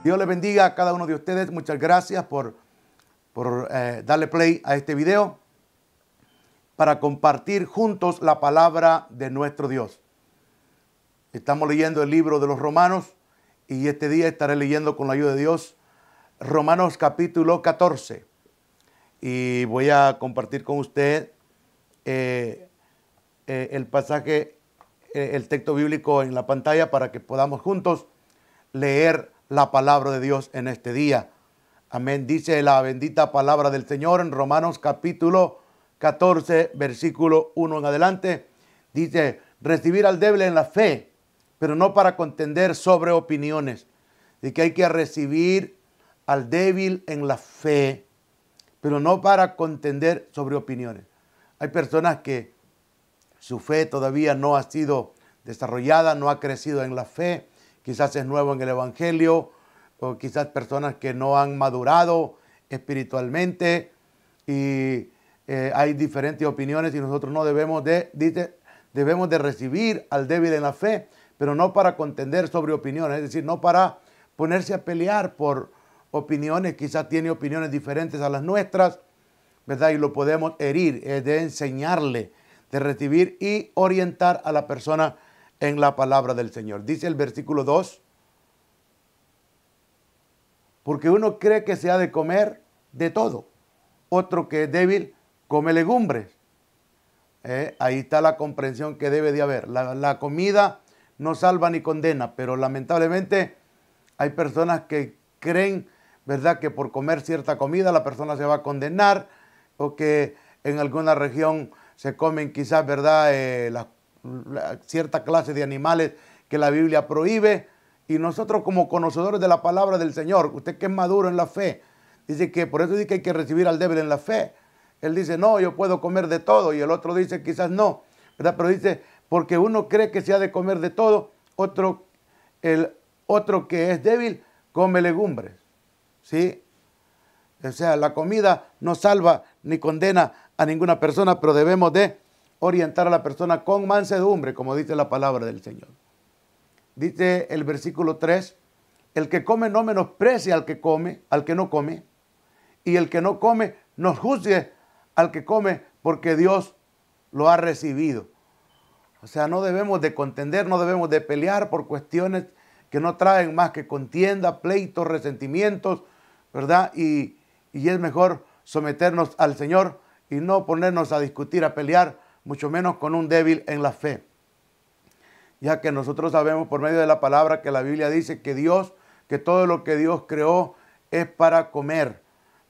Dios les bendiga a cada uno de ustedes. Muchas gracias por darle play a este video para compartir juntos la palabra de nuestro Dios. Estamos leyendo el libro de los Romanos y este día estaré leyendo con la ayuda de Dios Romanos capítulo 14. Y voy a compartir con usted el pasaje, el texto bíblico en la pantalla para que podamos juntos leer la palabra de Dios en este día. Amén. Dice la bendita palabra del Señor en Romanos capítulo 14, versículo 1 en adelante. Dice, recibir al débil en la fe, pero no para contender sobre opiniones. Y que hay que recibir al débil en la fe, pero no para contender sobre opiniones. Hay personas que su fe todavía no ha sido desarrollada, no ha crecido en la fe. Quizás es nuevo en el evangelio, o quizás personas que no han madurado espiritualmente y hay diferentes opiniones y nosotros no debemos de recibir al débil en la fe, pero no para contender sobre opiniones, es decir, no para ponerse a pelear por opiniones. Quizás tiene opiniones diferentes a las nuestras, ¿verdad? Y lo podemos herir, de enseñarle, de recibir y orientar a la persona en la palabra del Señor. Dice el versículo 2, porque uno cree que se ha de comer de todo, otro que es débil come legumbres. Ahí está la comprensión que debe de haber. La comida no salva ni condena, pero lamentablemente hay personas que creen, ¿verdad?, que por comer cierta comida la persona se va a condenar, o que en alguna región se comen quizás, ¿verdad?, cierta clase de animales que la Biblia prohíbe. Y nosotros, como conocedores de la palabra del Señor, usted que es maduro en la fe, dice que por eso dice que hay que recibir al débil en la fe. Él dice, no, yo puedo comer de todo, y el otro dice, quizás no, ¿verdad? Pero dice, porque uno cree que se ha de comer de todo, el otro que es débil come legumbres, ¿sí? O sea, la comida no salva ni condena a ninguna persona, pero debemos de orientar a la persona con mansedumbre, como dice la palabra del Señor. Dice el versículo 3, el que come no menosprecie al que no come, y el que no come no juzgue al que come, porque Dios lo ha recibido. O sea, no debemos de contender, no debemos de pelear por cuestiones que no traen más que contienda, pleitos, resentimientos, ¿verdad? Y es mejor someternos al Señor y no ponernos a discutir, a pelear, mucho menos con un débil en la fe. Ya que nosotros sabemos por medio de la palabra que la Biblia dice que todo lo que Dios creó es para comer,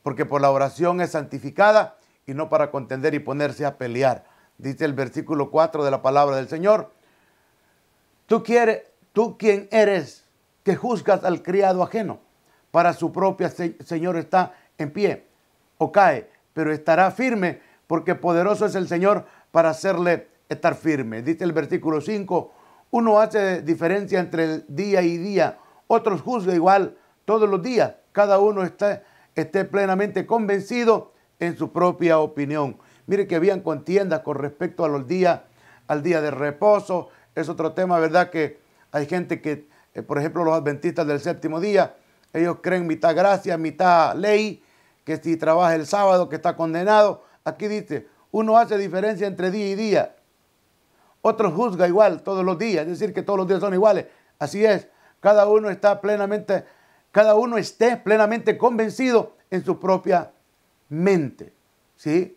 porque por la oración es santificada y no para contender y ponerse a pelear. Dice el versículo 4 de la palabra del Señor, ¿tú quién eres que juzgas al criado ajeno? Para su propia Señor está en pie o cae, pero estará firme, porque poderoso es el Señor para hacerle estar firme. Dice el versículo 5, uno hace diferencia entre el día y día, otros juzga igual todos los días. Cada uno esté plenamente convencido en su propia opinión. Mire que habían contiendas con respecto al día de reposo. Es otro tema, ¿verdad? Que hay gente que, por ejemplo, los adventistas del séptimo día, ellos creen mitad gracia, mitad ley, que si trabaja el sábado que está condenado. Aquí dice, uno hace diferencia entre día y día, otro juzga igual todos los días, es decir, que todos los días son iguales. Así es, cada uno esté plenamente convencido en su propia mente, ¿sí?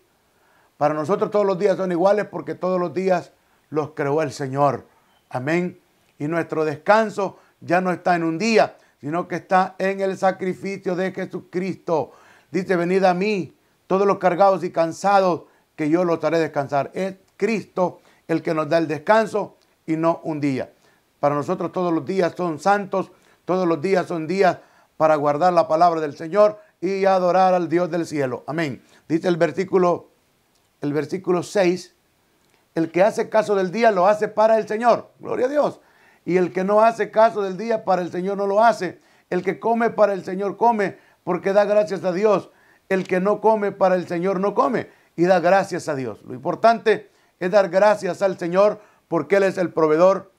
Para nosotros todos los días son iguales porque todos los días los creó el Señor. Amén. Y nuestro descanso ya no está en un día, sino que está en el sacrificio de Jesucristo. Dice, venid a mí, todos los cargados y cansados, que yo los haré descansar. Es Cristo el que nos da el descanso y no un día. Para nosotros todos los días son santos, todos los días son días para guardar la palabra del Señor y adorar al Dios del cielo. Amén. Dice el versículo 6, el que hace caso del día lo hace para el Señor. Gloria a Dios. Y el que no hace caso del día, para el Señor no lo hace. El que come para el Señor come, porque da gracias a Dios. El que no come para el Señor no come y da gracias a Dios. Lo importante es dar gracias al Señor porque Él es el proveedor.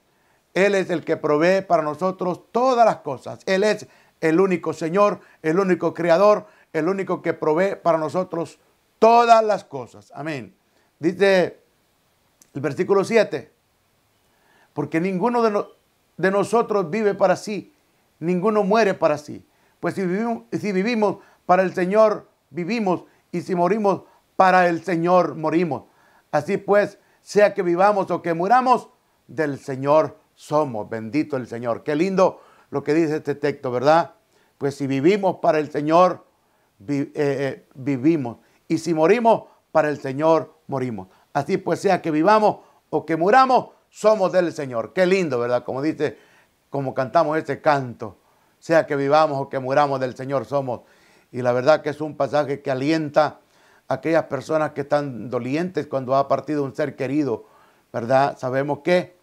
Él es el que provee para nosotros todas las cosas. Él es el único Señor, el único Creador, el único que provee para nosotros todas las cosas. Amén. Dice el versículo 7, porque ninguno de nosotros vive para sí, ninguno muere para sí. Pues si vivimos para el Señor, vivimos, y si morimos, para el Señor morimos. Así pues, sea que vivamos o que muramos, del Señor somos. Bendito el Señor. Qué lindo lo que dice este texto, ¿verdad? Pues si vivimos para el Señor, vivimos. Y si morimos, para el Señor morimos. Así pues, sea que vivamos o que muramos, somos del Señor. Qué lindo, ¿verdad? Como dice, como cantamos este canto. Sea que vivamos o que muramos, del Señor somos. Y la verdad que es un pasaje que alienta a aquellas personas que están dolientes cuando ha partido un ser querido, ¿verdad? Sabemos que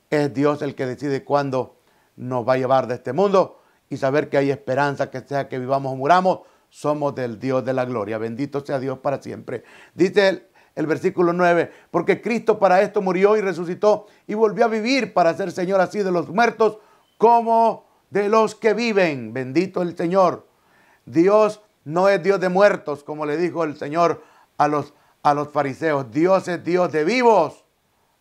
es Dios el que decide cuándo nos va a llevar de este mundo, y saber que hay esperanza, que sea que vivamos o muramos, somos del Dios de la gloria. Bendito sea Dios para siempre. Dice el versículo 9, porque Cristo para esto murió y resucitó y volvió a vivir para ser Señor así de los muertos como de los que viven. Bendito el Señor. Dios no es Dios de muertos, como le dijo el Señor a los fariseos. Dios es Dios de vivos.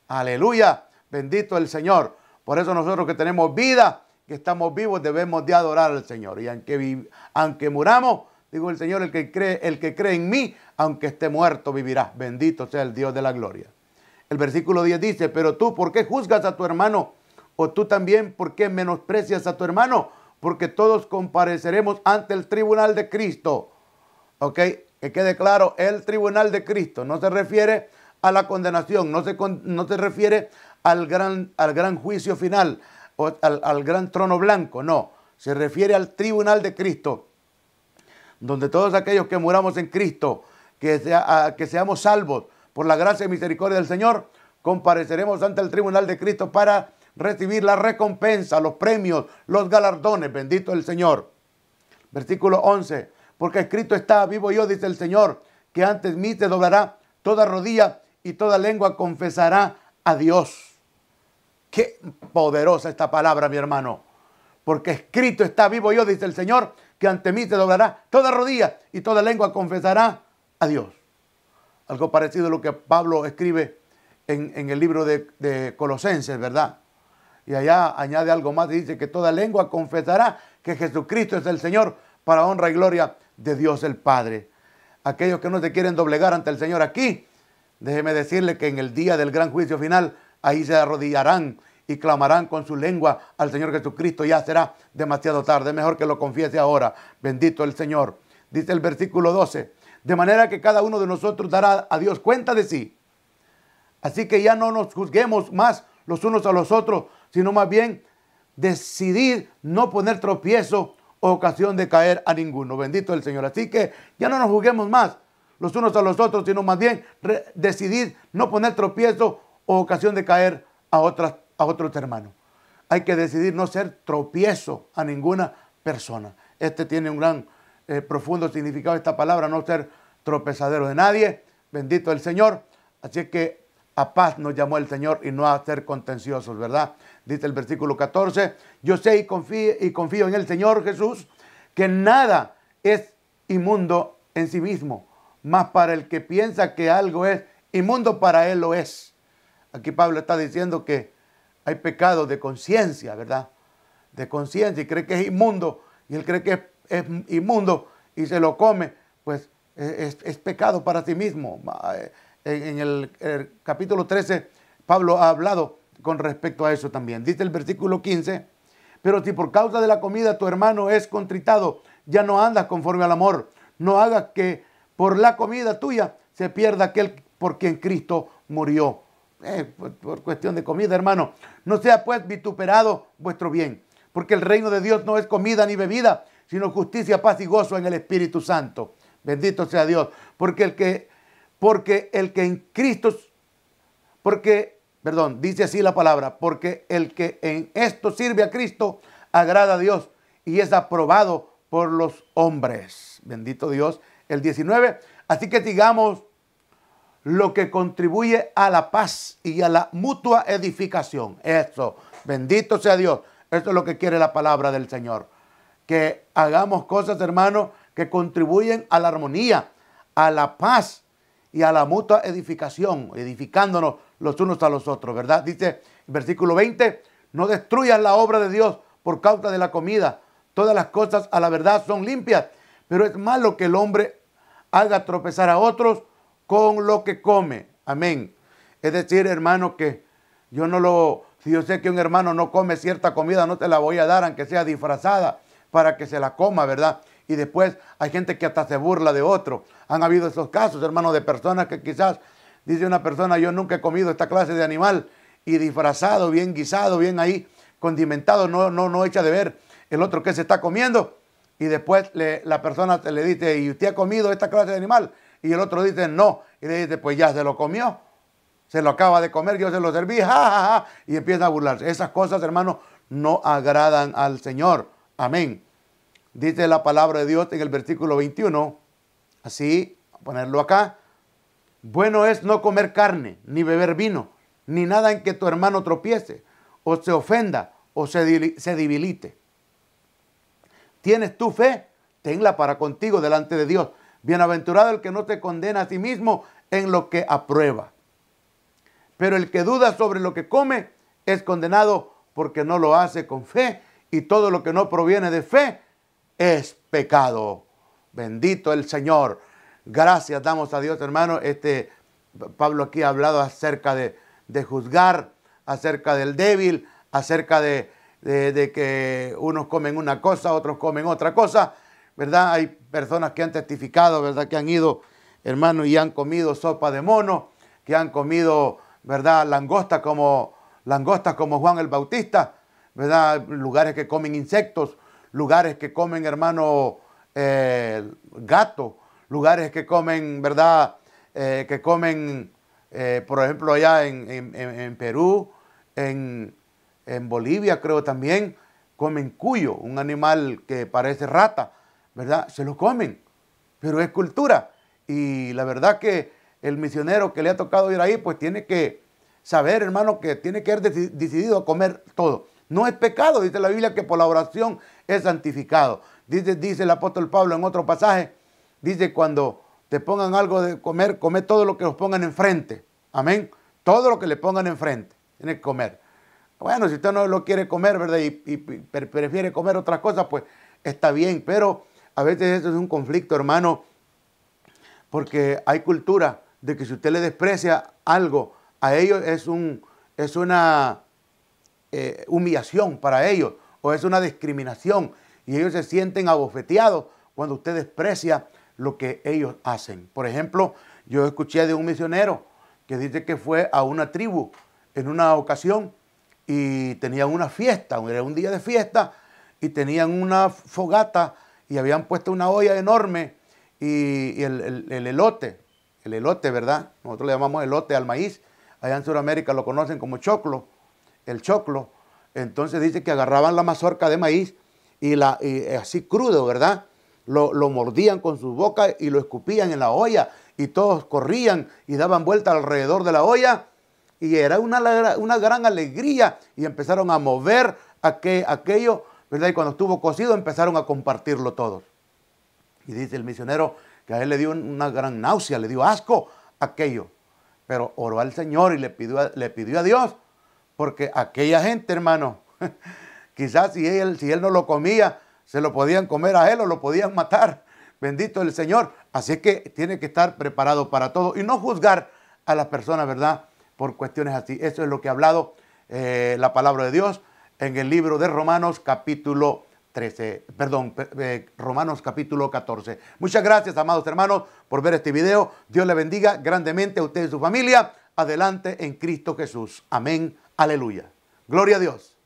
Aleluya. Bendito el Señor. Por eso nosotros que tenemos vida, que estamos vivos, debemos de adorar al Señor. Y aunque muramos, digo el Señor, el que cree en mí, aunque esté muerto, vivirá. Bendito sea el Dios de la gloria. El versículo 10 dice, pero tú, ¿por qué juzgas a tu hermano? O tú también, ¿por qué menosprecias a tu hermano? Porque todos compareceremos ante el tribunal de Cristo. ¿Ok? Que quede claro, el tribunal de Cristo no se refiere a la condenación, no se refiere al gran juicio final, o al gran trono blanco, no. Se refiere al tribunal de Cristo, donde todos aquellos que muramos en Cristo, que seamos salvos por la gracia y misericordia del Señor, compareceremos ante el tribunal de Cristo para recibir la recompensa, los premios, los galardones. Bendito el Señor. Versículo 11. Porque escrito está, vivo yo, dice el Señor, que antes mí se doblará toda rodilla y toda lengua confesará a Dios. Qué poderosa esta palabra, mi hermano. Porque escrito está, vivo yo, dice el Señor, que ante mí se doblará toda rodilla y toda lengua confesará a Dios. Algo parecido a lo que Pablo escribe en el libro de Colosenses, ¿verdad? Y allá añade algo más y dice que toda lengua confesará que Jesucristo es el Señor, para honra y gloria de Dios el Padre. Aquellos que no se quieren doblegar ante el Señor aquí, déjeme decirle que en el día del gran juicio final, ahí se arrodillarán y clamarán con su lengua al Señor Jesucristo. Ya será demasiado tarde, mejor que lo confiese ahora. Bendito el Señor. Dice el versículo 12, de manera que cada uno de nosotros dará a Dios cuenta de sí. Así que ya no nos juzguemos más los unos a los otros, sino más bien decidir no poner tropiezo o ocasión de caer a ninguno. Bendito el Señor. Así que ya no nos juzguemos más los unos a los otros, sino más bien decidir no poner tropiezo o ocasión de caer a otros hermanos. Hay que decidir no ser tropiezo a ninguna persona. Este tiene un gran profundo significado, esta palabra, no ser tropezadero de nadie. Bendito el Señor. Así que a paz nos llamó el Señor y no a ser contenciosos, ¿verdad? Dice el versículo 14, yo sé y confío en el Señor Jesús, que nada es inmundo en sí mismo, mas para el que piensa que algo es inmundo, para él lo es. Aquí Pablo está diciendo que hay pecado de conciencia, ¿verdad? De conciencia, y cree que es inmundo, y él cree que es inmundo y se lo come, pues es pecado para sí mismo. En el capítulo 13, Pablo ha hablado con respecto a eso también. Dice el versículo 15, pero si por causa de la comida tu hermano es contritado, ya no andas conforme al amor. No hagas que por la comida tuya se pierda aquel por quien Cristo murió. Por cuestión de comida, hermano. No sea pues vituperado vuestro bien, porque el reino de Dios no es comida ni bebida, sino justicia, paz y gozo en el Espíritu Santo. Bendito sea Dios. Porque el que en Cristo, dice así la palabra, porque el que en esto sirve a Cristo agrada a Dios y es aprobado por los hombres. Bendito Dios. El 19, así que sigamos lo que contribuye a la paz y a la mutua edificación. Eso, bendito sea Dios. Eso es lo que quiere la palabra del Señor. que hagamos cosas, hermanos, que contribuyen a la armonía, a la paz y a la mutua edificación, edificándonos los unos a los otros, ¿verdad? Dice el versículo 20, no destruyas la obra de Dios por causa de la comida. Todas las cosas a la verdad son limpias, pero es malo que el hombre haga tropezar a otros con lo que come. Amén. Es decir, hermano, que si yo sé que un hermano no come cierta comida, no te la voy a dar, aunque sea disfrazada, para que se la coma, ¿verdad? Y después hay gente que hasta se burla de otro. Han habido esos casos, hermano, de personas que quizás, dice una persona, yo nunca he comido esta clase de animal, y disfrazado, bien guisado, bien ahí, condimentado, no echa de ver el otro que se está comiendo. Y después la persona le dice, ¿y usted ha comido esta clase de animal? Y el otro dice, no. Y le dice, pues ya se lo comió. Se lo acaba de comer, yo se lo serví, ja, ja, ja. Y empieza a burlarse. Esas cosas, hermano, no agradan al Señor. Amén. Dice la palabra de Dios en el versículo 21, así, a ponerlo acá. Bueno es no comer carne, ni beber vino, ni nada en que tu hermano tropiece, o se ofenda, o se debilite. ¿Tienes tu fe? Tenla para contigo delante de Dios. Bienaventurado el que no te condena a sí mismo en lo que aprueba. Pero el que duda sobre lo que come es condenado porque no lo hace con fe, y todo lo que no proviene de fe es pecado. Bendito el Señor. Gracias damos a Dios, hermano. Pablo aquí ha hablado acerca de juzgar, acerca del débil, acerca de que unos comen una cosa, otros comen otra cosa, ¿verdad? Hay personas que han testificado, ¿verdad? Que han ido, hermano, y han comido sopa de mono, que han comido, ¿verdad? Langostas como Juan el Bautista, ¿verdad? Lugares que comen insectos, lugares que comen, hermano, gato, lugares que comen, ¿verdad? Que comen, por ejemplo, allá en Perú, en Bolivia creo también, comen cuyo, un animal que parece rata, ¿verdad? Se lo comen, pero es cultura. Y la verdad que el misionero que le ha tocado ir ahí, pues tiene que saber, hermano, que tiene que haber decidido comer todo. No es pecado, dice la Biblia, que por la oración es santificado. Dice el apóstol Pablo en otro pasaje, dice, cuando te pongan algo de comer, come todo lo que os pongan enfrente. Amén. Todo lo que le pongan enfrente, tiene que comer. Bueno, si usted no lo quiere comer, ¿verdad? Y prefiere comer otras cosas, pues está bien. Pero a veces eso es un conflicto, hermano, porque hay cultura de que si usted le desprecia algo, a ellos es una humillación para ellos, o es una discriminación, y ellos se sienten abofeteados cuando usted desprecia lo que ellos hacen. Por ejemplo, yo escuché de un misionero que dice que fue a una tribu en una ocasión y tenían una fiesta, era un día de fiesta, y tenían una fogata y habían puesto una olla enorme y el elote, ¿verdad? Nosotros le llamamos elote al maíz, allá en Sudamérica lo conocen como choclo, el choclo. Entonces dice que agarraban la mazorca de maíz y así crudo, ¿verdad? Lo mordían con su boca y lo escupían en la olla, y todos corrían y daban vuelta alrededor de la olla, y era una gran alegría, y empezaron a mover aquello, ¿verdad? Y cuando estuvo cocido empezaron a compartirlo todos. Y dice el misionero que a él le dio una gran náusea, le dio asco aquello, pero oró al Señor y le pidió a Dios, porque aquella gente, hermano, quizás si él no lo comía, se lo podían comer a él o lo podían matar. Bendito el Señor. Así que tiene que estar preparado para todo y no juzgar a las personas, ¿verdad? Por cuestiones así. Eso es lo que ha hablado la palabra de Dios en el libro de Romanos capítulo 13, Romanos capítulo 14. Muchas gracias, amados hermanos, por ver este video. Dios le bendiga grandemente a usted y su familia. Adelante en Cristo Jesús. Amén. Aleluya. Gloria a Dios.